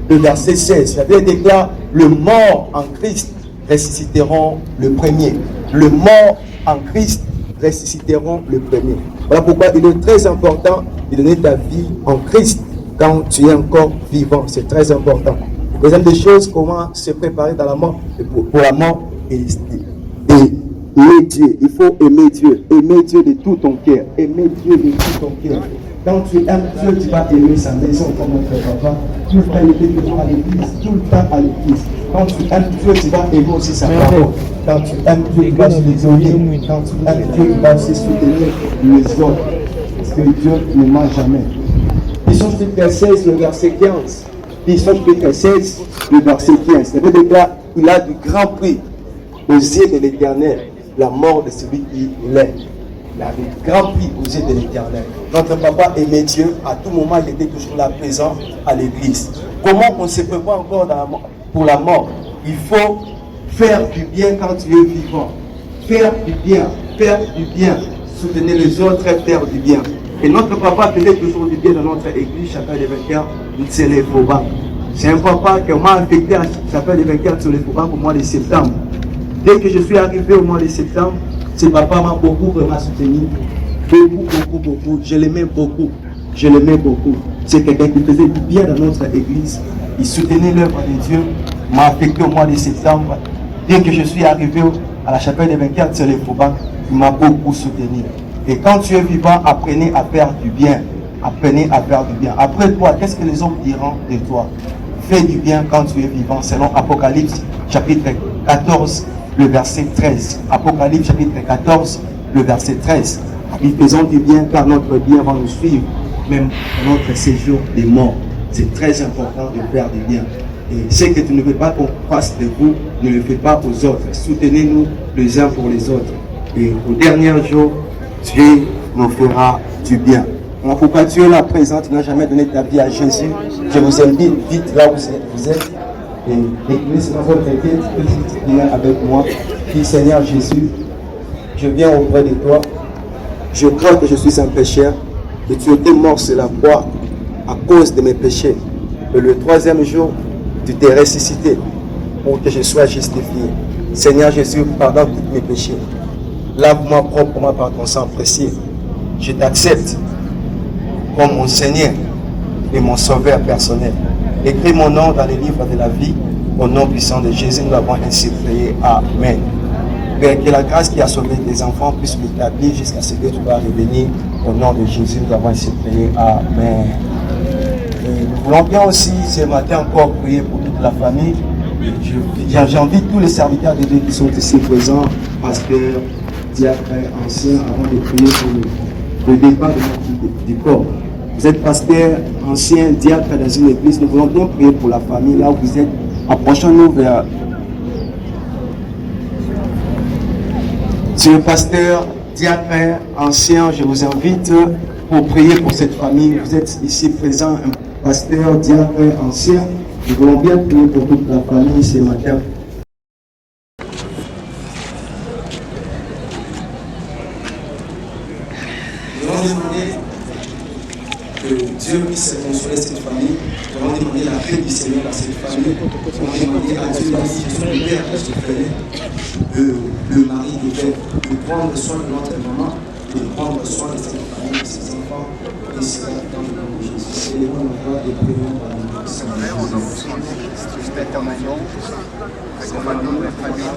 le verset 16. La Bible déclare, le mort en Christ ressusciteront le premier. Le mort en Christ ressusciteront le premier. Voilà pourquoi il est très important de donner ta vie en Christ quand tu es encore vivant. C'est très important. Deuxième des choses, comment se préparer dans la mort, pour la mort et aimer Dieu. Il faut aimer Dieu. Aimer Dieu de tout ton cœur. Aimer Dieu de tout ton cœur. Quand tu aimes Dieu, tu vas aimer sa maison comme notre papa. Tout le temps, il était toujours à l'église. Tout le temps à l'église. Quand tu aimes Dieu, tu vas aimer aussi sa parole. Quand tu aimes Dieu, tu vas se désoler. Quand tu aimes Dieu, tu vas aussi soutenir les autres. Parce que Dieu ne ment jamais. Psaume chapitre 16, le verset 15. Psaume chapitre 16, le verset 15. Ça veut dire qu'il a du grand prix aux yeux de l'Éternel la mort de celui qui l'aime. Il a du grand prix aux yeux de l'Éternel. Notre papa aimait Dieu. À tout moment, il était toujours là présent à l'église. Comment on se prépare encore pour la mort? Il faut faire du bien quand tu es vivant. Faire du bien. Faire du bien. soutenez les autres, faire du bien. Et notre papa faisait toujours du bien dans notre église, chapelle des vainqueurs, c'est les Fauban. C'est un papa qui m'a affecté à chapelle des vainqueurs sur les Fauban au mois de septembre. Dès que je suis arrivé au mois de septembre, ce papa m'a beaucoup vraiment soutenu. Beaucoup. Je l'aimais beaucoup. C'est quelqu'un qui faisait du bien dans notre église. Il soutenait l'œuvre de Dieu. M'a affecté au mois de septembre. Dès que je suis arrivé à la chapelle des vainqueurs sur les Fauban, il m'a beaucoup soutenu. Et quand tu es vivant, apprenez à faire du bien. Apprenez à faire du bien. Après toi, qu'est-ce que les hommes diront de toi? Fais du bien quand tu es vivant, selon Apocalypse chapitre 14, le verset 13. Apocalypse chapitre 14, le verset 13. Nous faisons du bien car notre bien va nous suivre, même dans notre séjour des morts. C'est très important de faire du bien. Et ce que tu ne veux pas qu'on fasse de vous, ne le fais pas aux autres. Soutenez-nous les uns pour les autres. Et au dernier jour, Dieu nous fera du bien. Alors pourquoi tu es là présent, tu n'as jamais donné ta vie à Jésus? Je vous invite vite là où vous êtes. Et l'église dans votre tête, viens avec moi. Dis Seigneur Jésus, je viens auprès de toi. Je crois que je suis un pécheur. Et tu étais mort sur la croix à cause de mes péchés. Et le troisième jour, tu t'es ressuscité pour que je sois justifié. Seigneur Jésus, pardonne tous mes péchés. Lave-moi proprement par ton sang précieux. Je t'accepte comme mon Seigneur et mon Sauveur personnel. Écris mon nom dans les livres de la vie. Au nom puissant de Jésus, nous l'avons ainsi prié. Amen. Père, que la grâce qui a sauvé tes enfants puisse l'établir jusqu'à ce que tu vas revenir. Au nom de Jésus, nous l'avons ainsi prié. Amen. Et nous voulons bien aussi ce matin encore prier pour toute la famille. J'invite tous les serviteurs de Dieu qui sont ici présents, pasteurs, diacres, anciens, avant de prier pour le départ du corps. Vous êtes pasteur, ancien, diacre dans une église. Nous voulons bien prier pour la famille là où vous êtes. Approchons-nous vers Monsieur le pasteur, diacre, ancien. Je vous invite pour prier pour cette famille. Vous êtes ici présent, un pasteur, diacre, ancien. Nous voulons bien prier pour toute la famille ce matin. Nous allons demander que Dieu puisse consoler cette famille. Nous allons demander la paix du Seigneur à cette famille. Nous allons demander à Dieu, le Père, de se faire, le mari de Père, de prendre soin de notre maman, de prendre soin de cette famille, de ses enfants, et cela dans le nom de Jésus. Et les gens nous voient et prions par le nom de Jésus.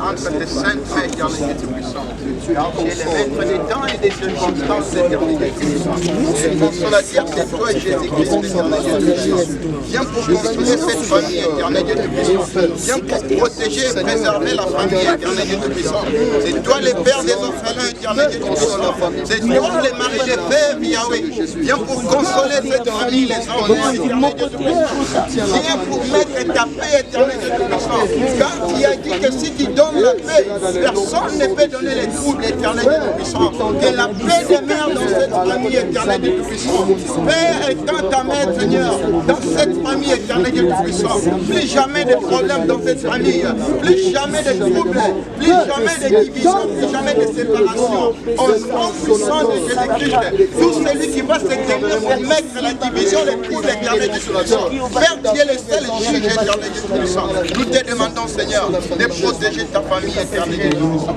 Entre tes saintes faits, éternel Dieu puissant. Tu es le maître des temps et des circonstances, éternel Dieu puissant. Et consolateur, c'est toi, Jésus-Christ, éternel Dieu puissant. Viens pour consoler cette famille, éternel Dieu puissant. Viens pour protéger et préserver la famille, éternel Dieu puissant. C'est toi le père des orphelins, éternel Dieu puissant. C'est toi le mari des fèves, Yahweh. Viens pour consoler cette famille, les enfants, éternel Dieu puissant. Viens pour mettre ta paix, éternel Dieu puissant. Car il a dit que si tu donnes la paix, personne ne peut donner les troubles, éternel Dieu puissant. Que la paix demeure dans cette famille, éternel Dieu puissant. Père, étends ta main, Seigneur, dans cette famille, éternel Dieu puissant. Plus jamais de problèmes dans cette famille, plus jamais de troubles, plus jamais de division, plus jamais de séparation. Au nom puissant de Jésus-Christ, tout celui qui va se tenir pour mettre la division, les troubles, éternel Dieu puissant. Père, tu es le seul juge, éternel Dieu puissant. Nous te demandons, Seigneur, de protéger ta famille, éternel Dieu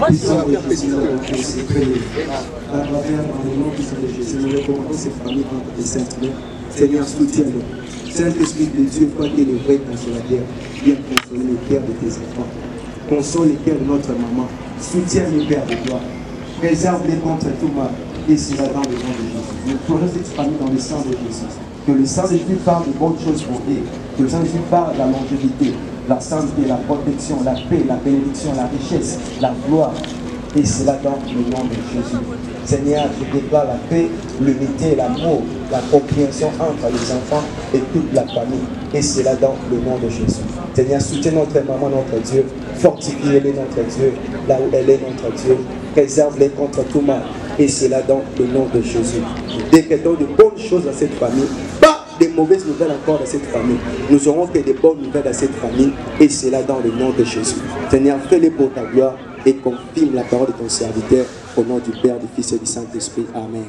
puissant. Seigneur, soutiens-nous. Saint-Esprit de Dieu, toi qui es le vrai consolateur, viens consoler les cœurs de tes enfants. Console les cœurs de notre maman. Soutiens les Père de toi. Préserve-les contre tout mal. Et cela dans le nom de Jésus. Nous prenons cette famille dans le sang de Jésus. Que le sang de Jésus parle de bonnes choses pour eux. Que le sang de Jésus parle de la longévité, la santé, la protection, la paix, la bénédiction, la richesse, la gloire. Et cela dans le nom de Jésus. Seigneur, je déclare la paix, l'unité, l'amour, la compréhension entre les enfants et toute la famille. Et cela dans le nom de Jésus. Seigneur, soutiens notre maman, notre Dieu. Fortifie-les, notre Dieu, là où elle est, notre Dieu. Préserve-les contre tout mal. Et cela dans le nom de Jésus. Décrétons de bonnes choses à cette famille. Pas de mauvaises nouvelles encore dans cette famille. Nous aurons que de bonnes nouvelles à cette famille. Et cela dans le nom de Jésus. Seigneur, fais-les pour ta gloire. et confirme la parole de ton serviteur au nom du Père, du Fils et du Saint-Esprit. Amen.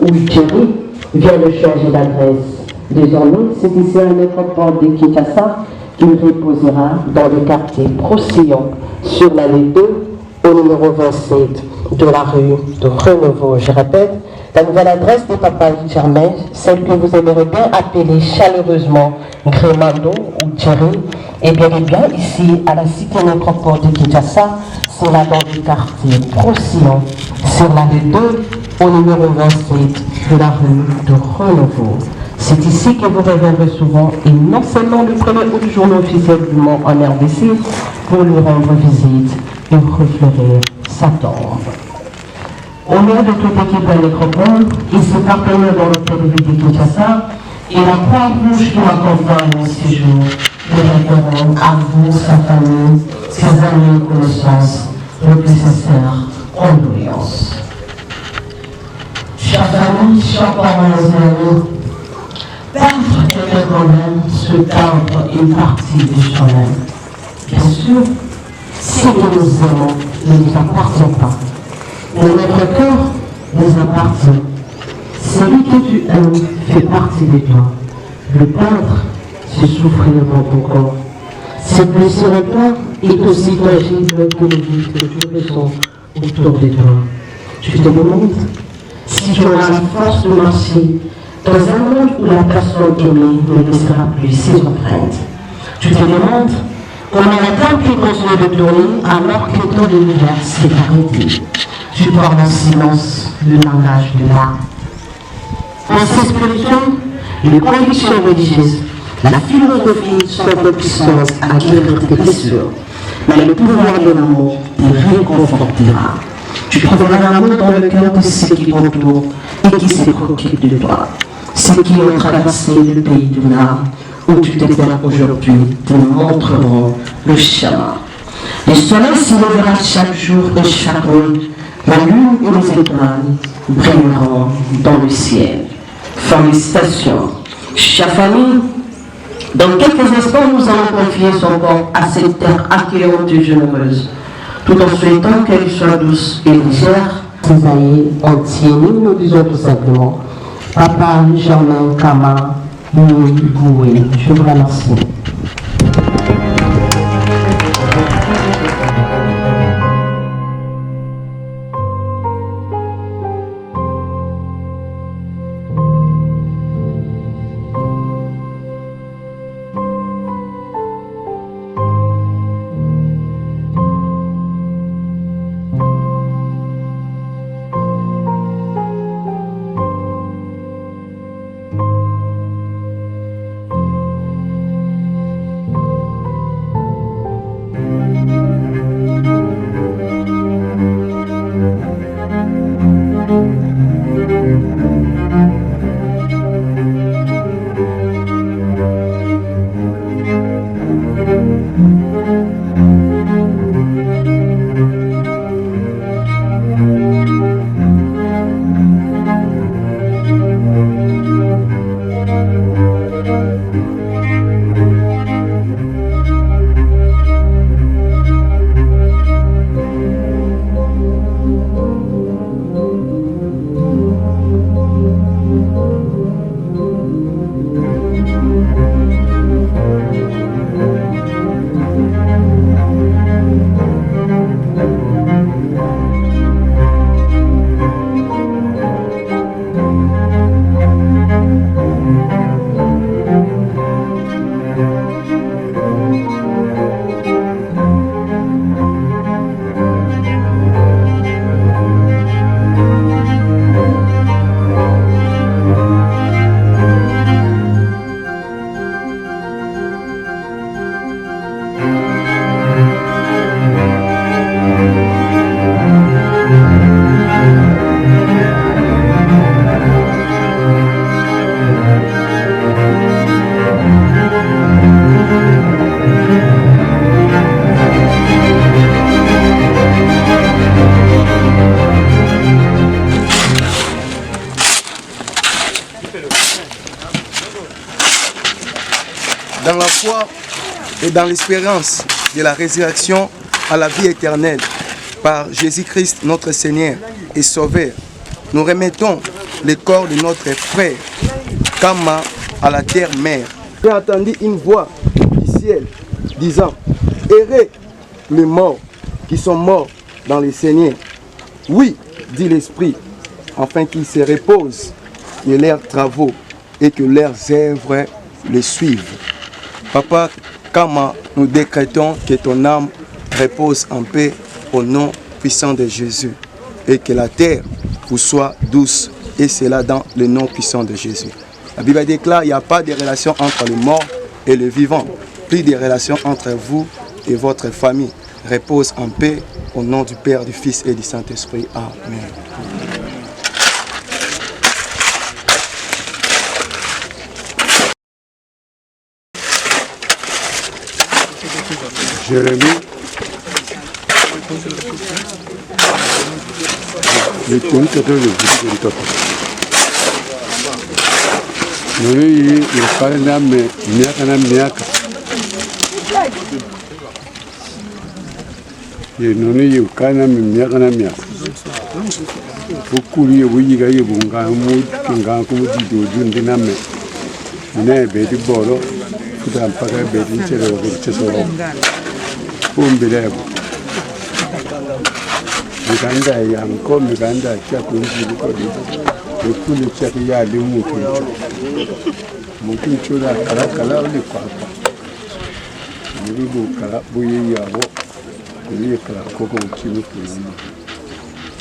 où Thierry vient de changer d'adresse. Désormais, c'est ici à la métropole de Kinshasa qu'il reposera dans le quartier Procyon, sur l'allée 2, au numéro 27 de la rue de Renouveau. Je répète, la nouvelle adresse de Papa Germain, celle que vous aimeriez bien appeler chaleureusement Grémando ou Thierry, est bien et bien ici à la cité métropole de Kinshasa, c'est là dans le quartier Procyon, sur l'allée 2, au numéro 27 de la rue de Renouveau. C'est ici que vous reviendrez souvent, et non seulement le 1er août, journée officielle du Mont en RDC, pour lui rendre visite et refleurir sa tombe. Au nom de toute l'équipe de l'écropole et ses partenaires dans le télévision de Kinshasa et la Croix-Rouge qui m'accompagne au séjour, nous réitérons à vous, sa famille, ses amis et connaissances, nos plus sincères condoléances. Chers amis, chers parents et amis, perdre quelqu'un quand même, se perdre une partie de soi-même. Bien sûr, Ce que nous aimons ne nous appartient pas. Mais notre cœur nous appartient. Celui que tu aimes fait partie de toi. Le perdre, c'est souffrir dans ton corps. Cette blessure-là est aussi tangible que le vide que tu ressens autour de toi. Tu te demandes si tu auras la force de marcher dans un monde où la personne aimée ne laissera plus ses empreintes. Tu te demandes comment la terre peut continuer de tourner alors que ton univers s'est arrêté. Tu parles en silence le langage de l'art. Dans ces spirituelles, les convictions religieuses, la philosophie sont de puissance à guérir tes blessures. Mais le pouvoir de l'amour te réconfortera. Tu trouveras l'amour dans le cœur de ceux qui t'entourent et qui se préoccupent de toi. Ceux qui ont traversé le pays du Nord, où tu te tiens aujourd'hui, te montreront le chemin. Le soleil s'élèvera chaque jour et chaque nuit. La lune et les étoiles brilleront dans le ciel. Félicitations, chère famille. Dans quelques instants, nous allons confier son corps à cette terre accueillante et généreuse, tout en souhaitant qu'elle soit douce et légère. Isaïe entier, nous disons tout simplement, Papa Germain Kama, nous Boué. Je vous remercie. Dans la foi et dans l'espérance de la résurrection à la vie éternelle par Jésus-Christ notre Seigneur et Sauveur, nous remettons le corps de notre frère Kama à la terre-mère. J'ai entendu une voix du ciel disant: Errez les morts qui sont morts dans le Seigneur. Oui, dit l'Esprit, afin qu'ils se reposent de leurs travaux et que leurs œuvres les suivent. Papa Kama, nous décrétons que ton âme repose en paix au nom puissant de Jésus et que la terre vous soit douce, et cela dans le nom puissant de Jésus. La Bible déclare qu'il n'y a pas de relation entre les morts et les vivants, plus de relations entre vous et votre famille. Repose en paix au nom du Père, du Fils et du Saint-Esprit. Amen. Jérémie, le ton que tu veux, Nuri yafanya name miaka na miaka ye nono ye kana miaka na miaka ukuli ye buyiga ye bunga mu kinga ku dido dundi na me ne be di boro kuta mpaka be di chere ko cheso umbile miganda ya mko miganda cha kunji ko di ukuli cha ya limu mutu chura kala kala oli kwa ni bu kala buyi ya bo kuli kala koko chimi kuli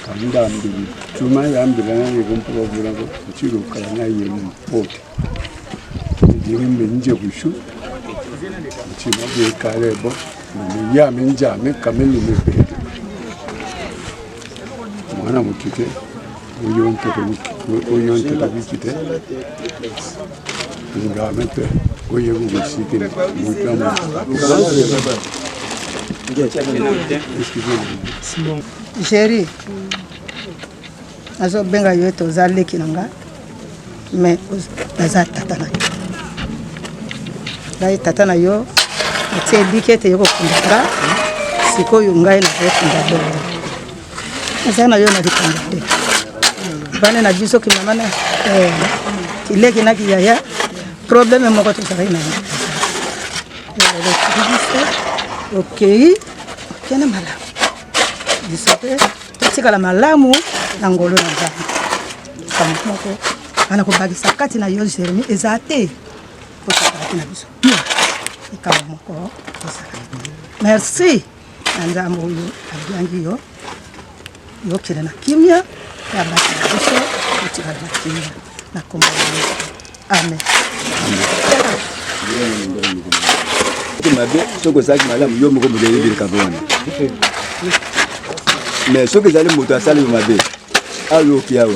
kanda mbili tuma ya mbili na ni gumpo bura ko chiro kala na ye mu pot ni menje bushu chima be kale bo ni ya menja me kameni me be mwana mukite uyonte tabikite ngamente oye bugusikire mutama Jerry azo benga yoto zale kinanga mais naza tata na yo tata na yo atie bikete yoko kundara sikoyo ngai na kundara naza na yo na dikundara bane na biso kimamana kileki na kiyaya problème moko to sara ina okay kena mala disope tika la malamu na ngolo na nzambe kama moko ana kubagisa kati na yo Jeremy ezate ko kati na biso kama moko merci nzambe uyu abiangi yo kile na kimya ya basi biso tika na kimya na komba amen mabe soko saki malamu yo moko mudeli bil kabona mais soko zali moto asali mabe ayo kiawa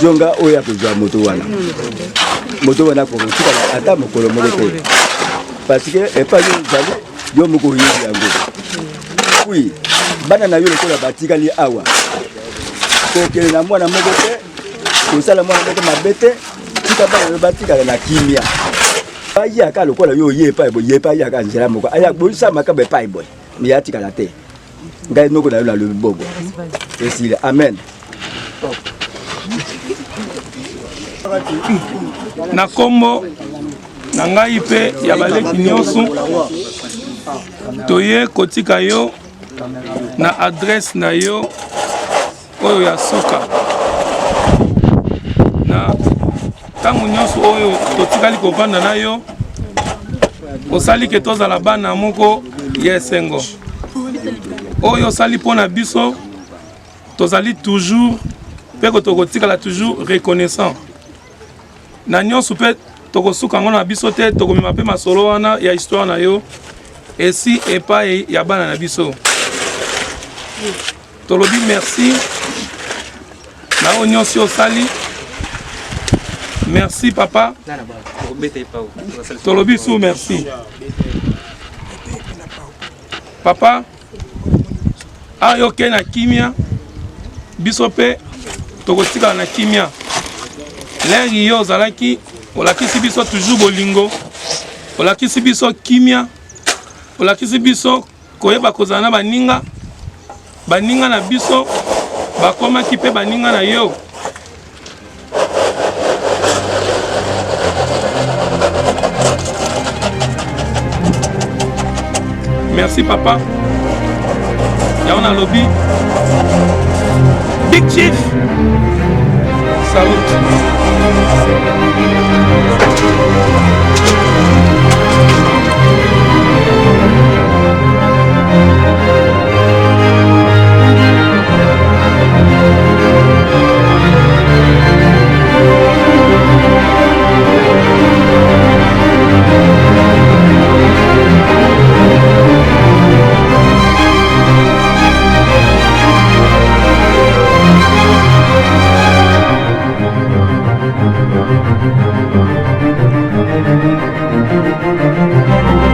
zonga oya kuzwa moto wana ko tika ata mokolo moko te parce que e pa yo zali yo moko yindi yango oui bana na yo lokola batika li awa ko kele na mwana moko te ko sala mwana moko mabete tika bana batika na kimia aya ka lokola yo yepa ya ka njera moko aya bolisa makabe pai boy mi atika la te ngai noko na yo la lobogo esile amen na kombo na ngai pe ya baleki nyonso toye kotika yo na adresse na yo oyo ya suka na tangu nyonso oyo totikali kovanda na yo osali ke tozala bana moko ya esengo oyo osali mpona biso tozali toujours mpe tokotikala toujours reconnaissant na nyonso mpe tokosuka ngo na biso te tokomema mpe masolo wana ya histoire na yo esi epai ya bana na biso tolobi merci na oyo nyonso osali merci papa tolobi sou merci papa ayo ke na kimia biso mpe tokotikala na kimia lere yo ozalaki olakisi biso toujours bolingo olakisi biso kimia olakisi biso koyeba kozala na baninga na biso bakomaki mpe baninga na yo merci papa yaona lobby Big Chief salut Thank you.